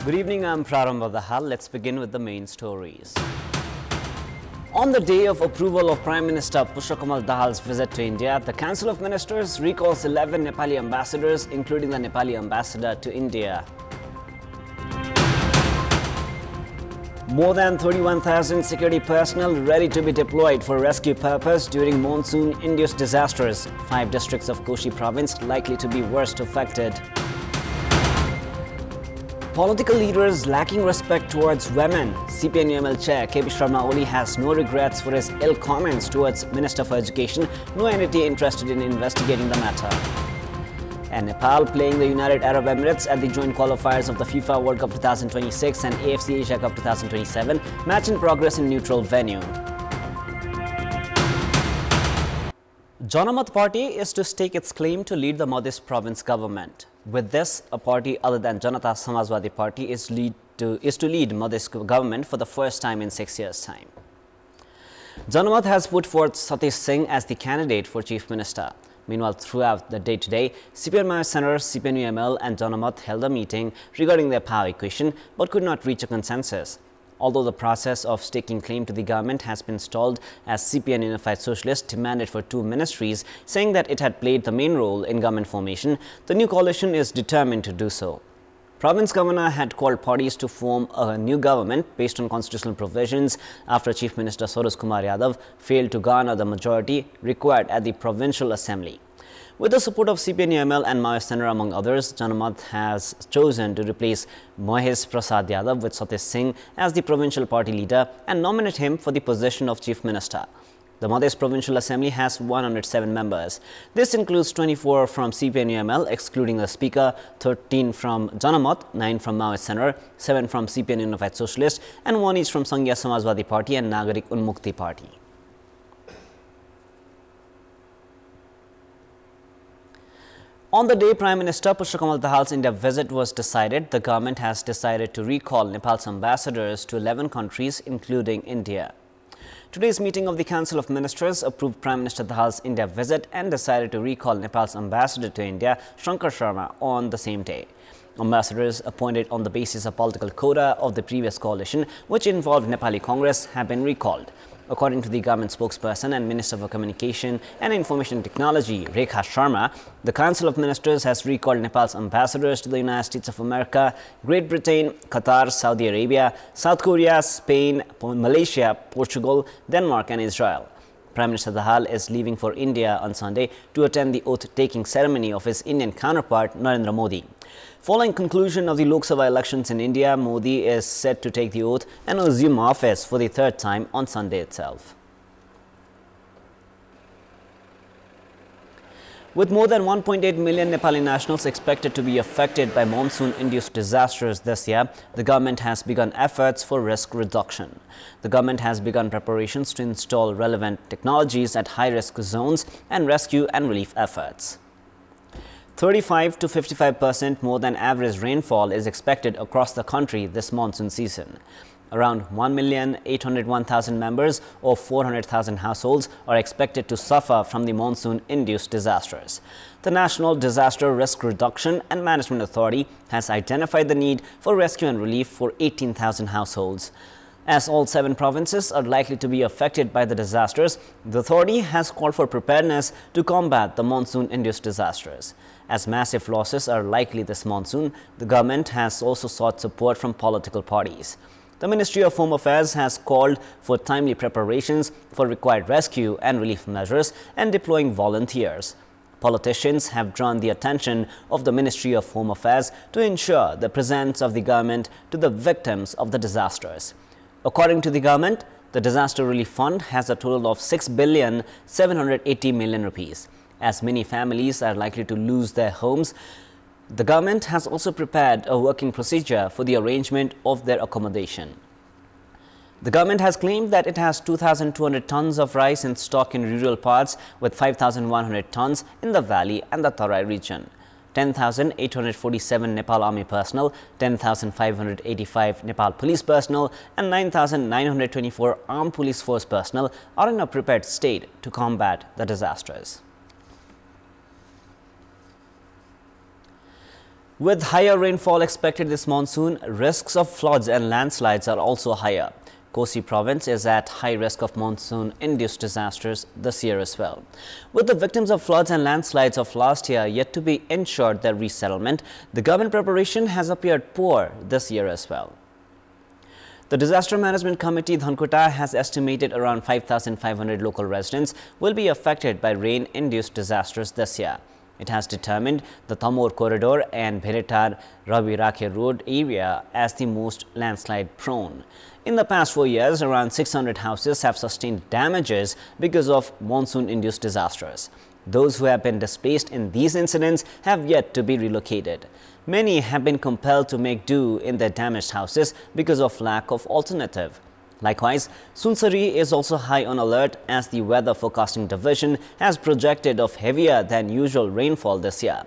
Good evening, I'm Prarambha Dahal. Let's begin with the main stories. On the day of approval of Prime Minister Pushpakamal Dahal's visit to India, the Council of Ministers recalls 11 Nepali ambassadors, including the Nepali ambassador to India. More than 31,000 security personnel ready to be deployed for rescue purpose during monsoon-induced disasters. 5 districts of Koshi province likely to be worst affected. Political leaders lacking respect towards women. CPN-UML chair KP Sharma Oli has no regrets for his ill comments towards Minister for Education. No entity interested in investigating the matter. And Nepal playing the United Arab Emirates at the joint qualifiers of the FIFA World Cup 2026 and AFC Asia Cup 2027. Match in progress in neutral venue. Janamat Party is to stake its claim to lead the Madhya province government. With this, a party other than Janata Samajwadi Party is to lead Madhya government for the first time in 6 years' time. Janamat has put forth Satish Singh as the candidate for Chief Minister. Meanwhile, throughout the day today, CPN Center, CPN-UML and Janamat held a meeting regarding their power equation but could not reach a consensus. Although the process of staking claim to the government has been stalled as CPN Unified Socialist demanded for 2 ministries, saying that it had played the main role in government formation, the new coalition is determined to do so. Province Governor had called parties to form a new government based on constitutional provisions after Chief Minister Saroj Kumar Yadav failed to garner the majority required at the Provincial Assembly. With the support of CPN-UML and Maoist Center among others, Janamat has chosen to replace Mahesh Prasad Yadav with Satish Singh as the provincial party leader and nominate him for the position of Chief Minister. The Madhya Provincial Assembly has 107 members. This includes 24 from CPN-UML, excluding the Speaker, 13 from Janamat, 9 from Maoist Center, 7 from CPN Unified Socialist, and 1 each from Sanghiya Samajwadi Party and Nagarik Unmukti Party. On the day Prime Minister Pushpakamal Dahal's India visit was decided, the government has decided to recall Nepal's ambassadors to 11 countries, including India. Today's meeting of the Council of Ministers approved Prime Minister Dahal's India visit and decided to recall Nepal's ambassador to India, Shankar Sharma, on the same day. Ambassadors appointed on the basis of political quota of the previous coalition, which involved Nepali Congress, have been recalled. According to the government spokesperson and Minister for Communication and Information Technology, Rekha Sharma, the Council of Ministers has recalled Nepal's ambassadors to the United States of America, Great Britain, Qatar, Saudi Arabia, South Korea, Spain, Malaysia, Portugal, Denmark and Israel. Prime Minister Dahal is leaving for India on Sunday to attend the oath-taking ceremony of his Indian counterpart, Narendra Modi. Following conclusion of the Lok Sabha elections in India, Modi is set to take the oath and assume office for the 3rd time on Sunday itself. With more than 1.8 million Nepali nationals expected to be affected by monsoon-induced disasters this year, the government has begun efforts for risk reduction. The government has begun preparations to install relevant technologies at high-risk zones and rescue and relief efforts. 35 to 55% more than average rainfall is expected across the country this monsoon season. Around 1,801,000 members or 400,000 households are expected to suffer from the monsoon-induced disasters. The National Disaster Risk Reduction and Management Authority has identified the need for rescue and relief for 18,000 households. As all 7 provinces are likely to be affected by the disasters, the authority has called for preparedness to combat the monsoon-induced disasters. As massive losses are likely this monsoon, the government has also sought support from political parties. The Ministry of Home Affairs has called for timely preparations for required rescue and relief measures and deploying volunteers. Politicians have drawn the attention of the Ministry of Home Affairs to ensure the presence of the government to the victims of the disasters. According to the government, the Disaster Relief Fund has a total of 6,780 billion rupees. As many families are likely to lose their homes, the government has also prepared a working procedure for the arrangement of their accommodation. The government has claimed that it has 2,200 tons of rice in stock in rural parts with 5,100 tons in the valley and the Tarai region. 10,847 Nepal Army personnel, 10,585 Nepal Police personnel and 9,924 Armed Police Force personnel are in a prepared state to combat the disasters. With higher rainfall expected this monsoon, risks of floods and landslides are also higher. Kosi province is at high risk of monsoon-induced disasters this year as well. With the victims of floods and landslides of last year yet to be ensured their resettlement, the government preparation has appeared poor this year as well. The Disaster Management Committee Dhankuta has estimated around 5,500 local residents will be affected by rain-induced disasters this year. It has determined the Tamor Corridor and Bheretar Ravirakhe Road area as the most landslide prone. In the past 4 years, around 600 houses have sustained damages because of monsoon-induced disasters. Those who have been displaced in these incidents have yet to be relocated. Many have been compelled to make do in their damaged houses because of lack of alternative. Likewise, Sunsari is also high on alert as the Weather Forecasting Division has projected of heavier than usual rainfall this year.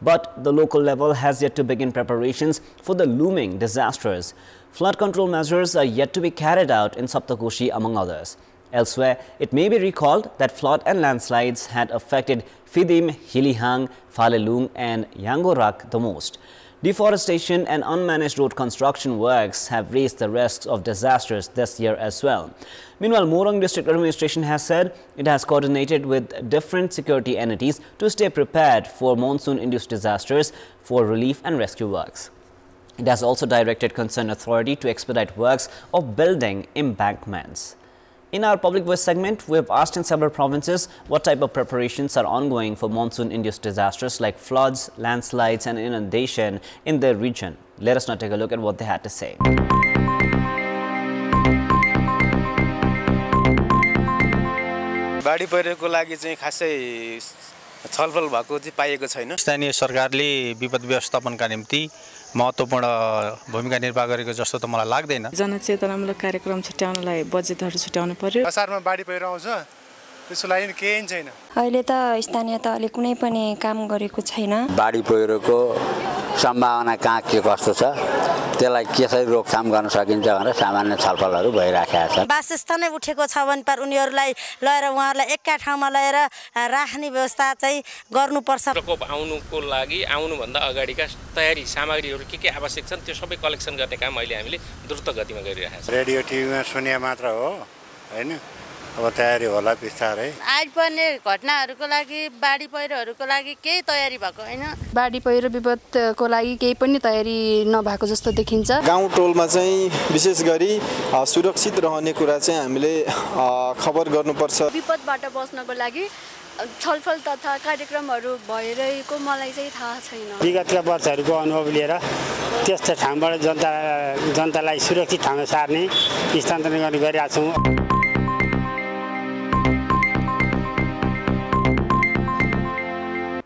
But the local level has yet to begin preparations for the looming disasters. Flood control measures are yet to be carried out in Saptakoshi, among others. Elsewhere, it may be recalled that flood and landslides had affected Fidim, Hilihang, Falelung and Yangorak the most. Deforestation and unmanaged road construction works have raised the risks of disasters this year as well. Meanwhile, Morang District Administration has said it has coordinated with different security entities to stay prepared for monsoon-induced disasters for relief and rescue works. It has also directed concerned authority to expedite works of building embankments. In our Public Voice segment, we have asked in several provinces what type of preparations are ongoing for monsoon-induced disasters like floods, landslides and inundation in their region. Let us now take a look at what they had to say. बाढी पहिरोको लागि चाहिँ खासै छलफल भएको चाहिँ पाइएको छैन। स्थानीय सरकारले विपद व्यवस्थापनका निम्ति महत्त्वपूर्ण भूमिका निर्वाह गरेको जस्तो त मलाई लाग्दैन। जनचेतनामूलक कार्यक्रम छुट्याउनलाई बजेटहरु छुट्याउनु पर्यो। असारमा बाढी पहिरो आउँछ, त्यसको लागि केही छैन। अहिले त स्थानीय तहले कुनै पनि काम गरेको छैन। बाढी पहिरोको सम्भावना कहाँ के कस्तो छ, त्यसलाई कसरी रोकथाम गर्न सकिन्छ भनेर सामान्य छलफलहरू भइराखेका छन्। वासस्थानै उठेको छ भने पर उनीहरूलाई लिएर उहाँहरूलाई एकै ठाउँमा लिएर राख्ने व्यवस्था चाहिँ गर्नुपर्छ। प्रकोप आउनुको लागि आउनुभन्दा अगाडिका तयारी सामग्रीहरू के आवश्यक छन् त्यो सबै कलेक्सन गर्ने काम अहिले हामीले द्रुत गतिमा गरिरहेका छौँ। रेडियो टिभीमा सुने मात्र हो हैन, अब तयारी होला बिस्तारै। आइपर्ने घटनाहरूको लागि बाढी पहिरोहरूको लागि केही तयारी भएको हैन। बाढी पहिरो विपदको लागि केही पनि तयारी नभएको जस्तो देखिन्छ। गाउँ टोलमा चाहिँ विशेष गरी सुरक्षित रहने कुरा चाहिँ हामीले खबर गर्नुपर्छ। विपदबाट बच्नको लागि छलफल तथा कार्यक्रमहरू भइरहेको मलाई चाहिँ थाहा छैन। विगतका वर्षहरूको अनुभव लिएर त्यस्तो ठाउँबाट जनतालाई सुरक्षित ठाउँमा सार्ने स्थानान्तरण गर्ने गरिरहेका छौँ।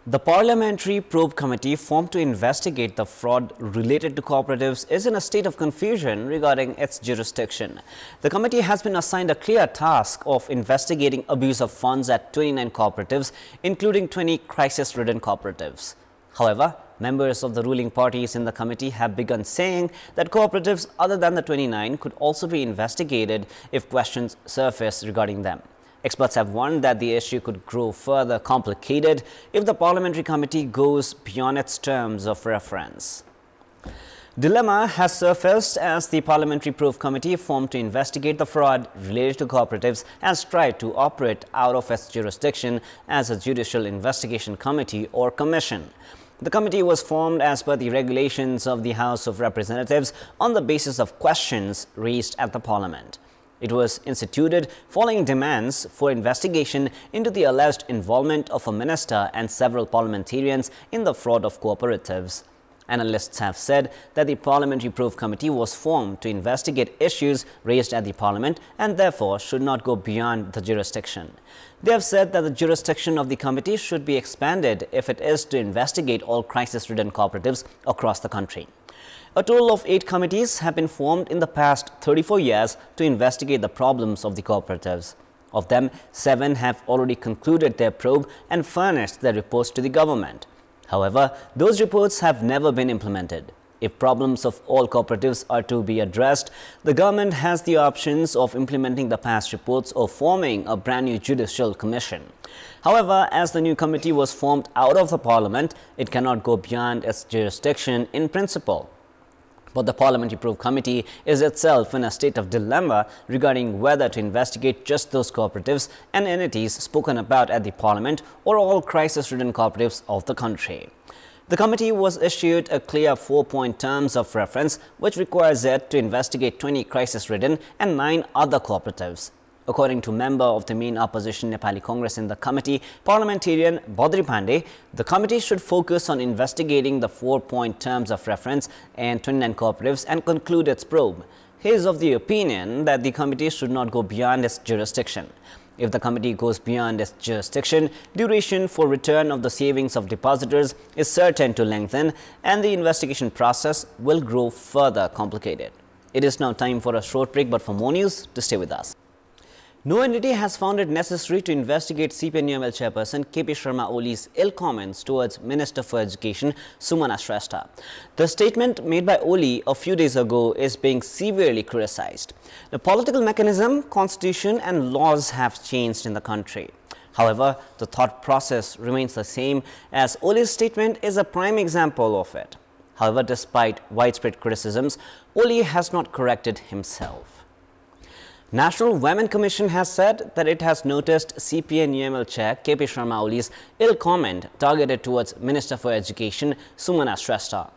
The Parliamentary Probe Committee formed to investigate the fraud related to cooperatives is in a state of confusion regarding its jurisdiction. The committee has been assigned a clear task of investigating abuse of funds at 29 cooperatives, including 20 crisis-ridden cooperatives. However, members of the ruling parties in the committee have begun saying that cooperatives other than the 29 could also be investigated if questions surface regarding them. Experts have warned that the issue could grow further complicated if the parliamentary committee goes beyond its terms of reference. Dilemma has surfaced as the Parliamentary Probe Committee formed to investigate the fraud related to cooperatives has tried to operate out of its jurisdiction as a judicial investigation committee or commission. The committee was formed as per the regulations of the House of Representatives on the basis of questions raised at the Parliament. It was instituted following demands for investigation into the alleged involvement of a minister and several parliamentarians in the fraud of cooperatives. Analysts have said that the Parliamentary Probe Committee was formed to investigate issues raised at the Parliament and therefore should not go beyond the jurisdiction. They have said that the jurisdiction of the committee should be expanded if it is to investigate all crisis-ridden cooperatives across the country. A total of 8 committees have been formed in the past 34 years to investigate the problems of the cooperatives. Of them, 7 have already concluded their probe and furnished their reports to the government. However, those reports have never been implemented. If problems of all cooperatives are to be addressed, the government has the options of implementing the past reports or forming a brand new judicial commission. However, as the new committee was formed out of the parliament, it cannot go beyond its jurisdiction in principle. But the parliamentary-approved committee is itself in a state of dilemma regarding whether to investigate just those cooperatives and entities spoken about at the parliament or all crisis-ridden cooperatives of the country. The committee was issued a clear 4-point terms of reference which requires it to investigate 20 crisis-ridden and 9 other cooperatives. According to member of the main opposition Nepali Congress in the committee, parliamentarian Badri Pandey, the committee should focus on investigating the 4-point terms of reference and 29 cooperatives and conclude its probe. He is of the opinion that the committee should not go beyond its jurisdiction. If the committee goes beyond its jurisdiction, duration for return of the savings of depositors is certain to lengthen and the investigation process will grow further complicated. It is now time for a short break, but for more news, to stay with us. No entity has found it necessary to investigate CPNUML chairperson KP Sharma Oli's ill comments towards Minister for Education Sumana Shrestha. The statement made by Oli a few days ago is being severely criticized. The political mechanism, constitution and laws have changed in the country. However, the thought process remains the same, as Oli's statement is a prime example of it. However, despite widespread criticisms, Oli has not corrected himself. National Women Commission has said that it has noticed CPNUML chair KP Sharma Oli's ill comment targeted towards Minister for Education Sumana Shrestha.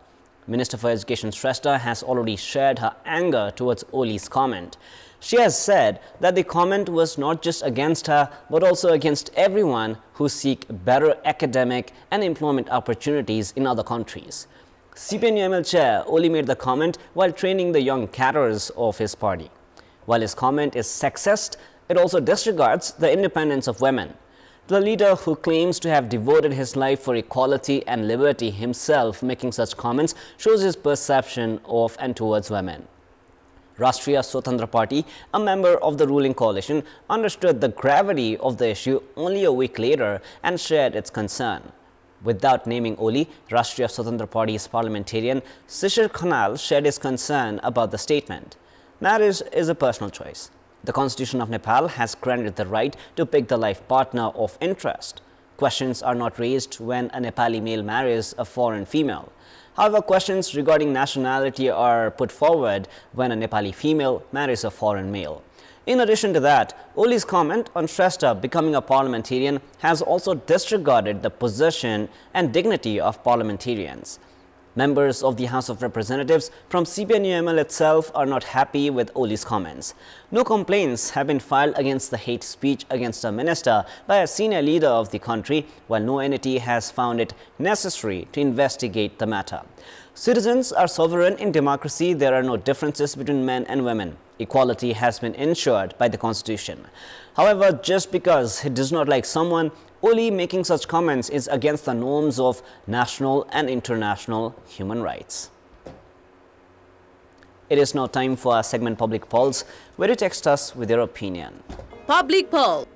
Minister for Education Shrestha has already shared her anger towards Oli's comment. She has said that the comment was not just against her but also against everyone who seek better academic and employment opportunities in other countries. CPNUML chair Oli made the comment while training the young cadres of his party. While his comment is sexist, it also disregards the independence of women. The leader, who claims to have devoted his life for equality and liberty himself, making such comments shows his perception of and towards women. Rashtriya Swatantra Party, a member of the ruling coalition, understood the gravity of the issue only a week later and shared its concern. Without naming Oli, Rashtriya Swatantra Party's parliamentarian Shishir Khanal shared his concern about the statement. Marriage is a personal choice. The Constitution of Nepal has granted the right to pick the life partner of interest. Questions are not raised when a Nepali male marries a foreign female. However, questions regarding nationality are put forward when a Nepali female marries a foreign male. In addition to that, Oli's comment on Shrestha becoming a parliamentarian has also disregarded the position and dignity of parliamentarians. Members of the House of Representatives from CPNUML itself are not happy with Oli's comments. No complaints have been filed against the hate speech against a minister by a senior leader of the country, while no entity has found it necessary to investigate the matter. Citizens are sovereign in democracy. There are no differences between men and women. Equality has been ensured by the Constitution. However, just because he does not like someone, Oli making such comments is against the norms of national and international human rights. It is now time for our segment Public Polls, where you text us with your opinion. Public Poll.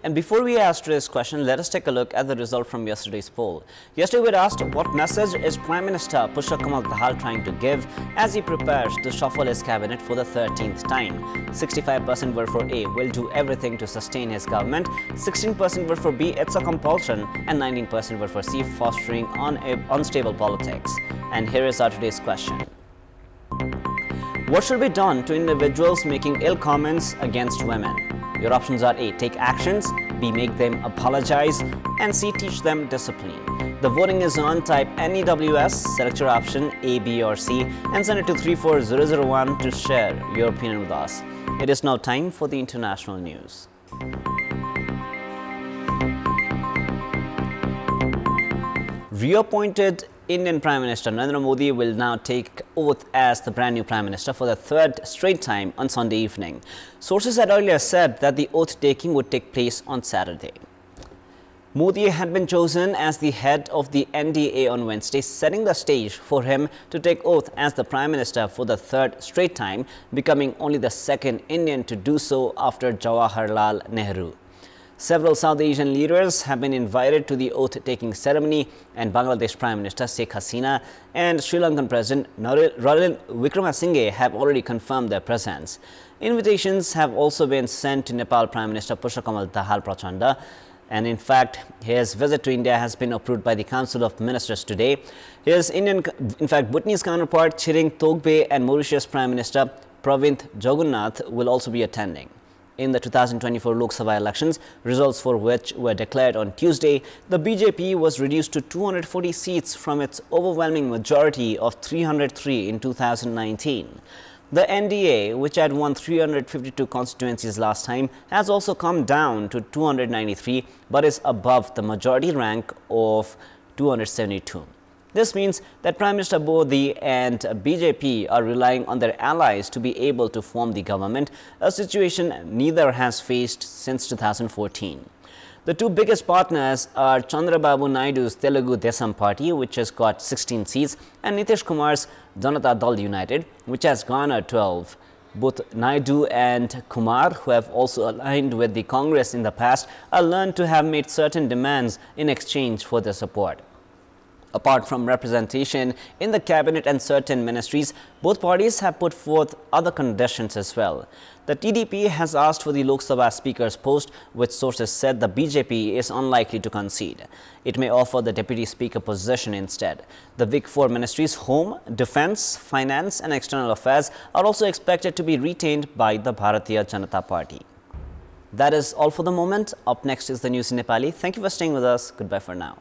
And before we ask today's question, let us take a look at the result from yesterday's poll. Yesterday we asked, what message is Prime Minister Pushpa Kamal Dahal trying to give as he prepares to shuffle his cabinet for the 13th time? 65% were for A, will do everything to sustain his government. 16% were for B, it's a compulsion. And 19% were for C, fostering unstable politics. And here is our today's question. What should be done to individuals making ill comments against women? Your options are A, take actions, B, make them apologize, and C, teach them discipline. The voting is on. Type NEWS, select your option A, B or C and send it to 34001 to share your opinion with us. It is now time for the international news. Reappointed Indian Prime Minister Narendra Modi will now take oath as the brand new Prime Minister for the third straight time on Sunday evening. Sources had earlier said that the oath taking would take place on Saturday. Modi had been chosen as the head of the NDA on Wednesday, setting the stage for him to take oath as the Prime Minister for the third straight time, becoming only the second Indian to do so after Jawaharlal Nehru. Several South Asian leaders have been invited to the oath-taking ceremony, and Bangladesh Prime Minister Sheikh Hasina and Sri Lankan President Ranil Wickremesinghe have already confirmed their presence. Invitations have also been sent to Nepal Prime Minister Pushpakamal Dahal Prachanda, and in fact, his visit to India has been approved by the Council of Ministers today. His Bhutanese counterpart Tshering Togbe and Mauritius Prime Minister Pravind Jagannath will also be attending. In the 2024 Lok Sabha elections, results for which were declared on Tuesday, the BJP was reduced to 240 seats from its overwhelming majority of 303 in 2019. The NDA, which had won 352 constituencies last time, has also come down to 293, but is above the majority rank of 272. This means that Prime Minister Modi and BJP are relying on their allies to be able to form the government, a situation neither has faced since 2014. The two biggest partners are Chandrababu Naidu's Telugu Desam Party, which has got 16 seats, and Nitish Kumar's Janata Dal United, which has garnered 12. Both Naidu and Kumar, who have also aligned with the Congress in the past, are learned to have made certain demands in exchange for their support. Apart from representation in the cabinet and certain ministries, both parties have put forth other conditions as well. The TDP has asked for the Lok Sabha Speaker's post, which sources said the BJP is unlikely to concede. It may offer the Deputy Speaker position instead. The big four ministries, Home, Defence, Finance and External Affairs, are also expected to be retained by the Bharatiya Janata Party. That is all for the moment. Up next is the news in Nepali. Thank you for staying with us. Goodbye for now.